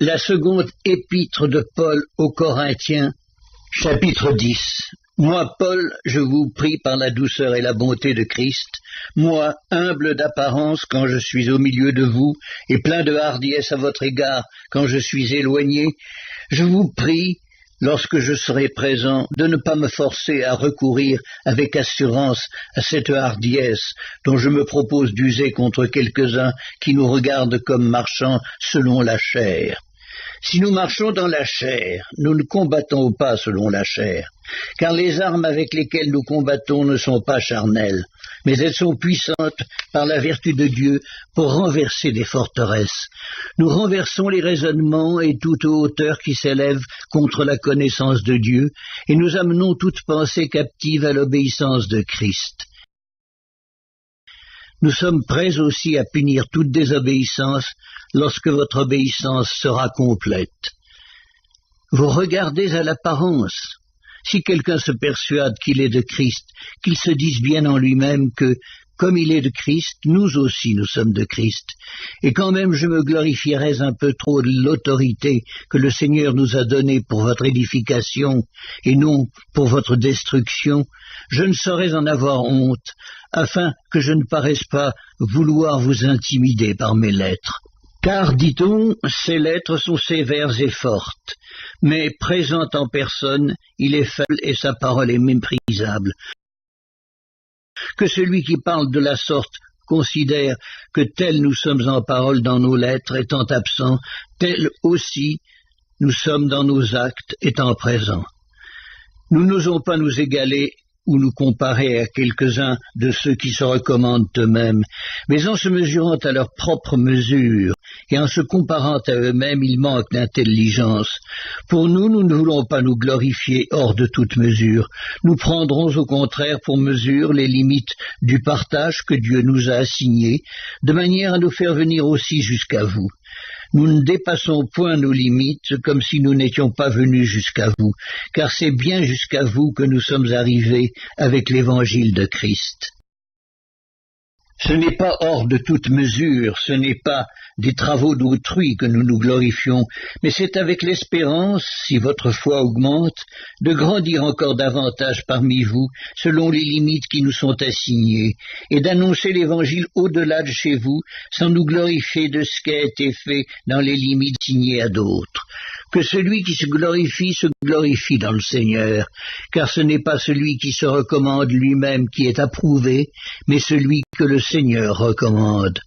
La seconde épître de Paul aux Corinthiens, chapitre 10. Moi, Paul, je vous prie par la douceur et la bonté de Christ, moi, humble d'apparence quand je suis au milieu de vous, et plein de hardiesse à votre égard quand je suis éloigné, je vous prie, lorsque je serai présent, de ne pas me forcer à recourir avec assurance à cette hardiesse dont je me propose d'user contre quelques-uns qui nous regardent comme marchant selon la chair. Si nous marchons dans la chair, nous ne combattons pas selon la chair, car les armes avec lesquelles nous combattons ne sont pas charnelles, mais elles sont puissantes par la vertu de Dieu pour renverser des forteresses. Nous renversons les raisonnements et toute hauteur qui s'élève contre la connaissance de Dieu, et nous amenons toute pensée captive à l'obéissance de Christ. Nous sommes prêts aussi à punir toute désobéissance lorsque votre obéissance sera complète. Vous regardez à l'apparence. Si quelqu'un se persuade qu'il est de Christ, qu'il se dise bien en lui-même que, comme il est de Christ, nous aussi nous sommes de Christ. Et quand même je me glorifierais un peu trop de l'autorité que le Seigneur nous a donnée pour votre édification et non pour votre destruction, je ne saurais en avoir honte, afin que je ne paraisse pas vouloir vous intimider par mes lettres. Car, dit-on, ces lettres sont sévères et fortes, mais présent en personne, il est faible et sa parole est méprisable. Que celui qui parle de la sorte considère que tel nous sommes en parole dans nos lettres étant absents, tel aussi nous sommes dans nos actes étant présents. Nous n'osons pas nous égaler ou nous comparer à quelques-uns de ceux qui se recommandent eux-mêmes, mais en se mesurant à leur propre mesure et en se comparant à eux-mêmes, ils manquent d'intelligence. Pour nous, nous ne voulons pas nous glorifier hors de toute mesure. Nous prendrons au contraire pour mesure les limites du partage que Dieu nous a assigné, de manière à nous faire venir aussi jusqu'à vous. Nous ne dépassons point nos limites comme si nous n'étions pas venus jusqu'à vous, car c'est bien jusqu'à vous que nous sommes arrivés avec l'évangile de Christ. Ce n'est pas hors de toute mesure, ce n'est pas des travaux d'autrui que nous nous glorifions, mais c'est avec l'espérance, si votre foi augmente, de grandir encore davantage parmi vous, selon les limites qui nous sont assignées, et d'annoncer l'évangile au-delà de chez vous, sans nous glorifier de ce qui a été fait dans les limites assignées à d'autres. Que celui qui se glorifie dans le Seigneur, car ce n'est pas celui qui se recommande lui-même qui est approuvé, mais celui que le Seigneur recommande.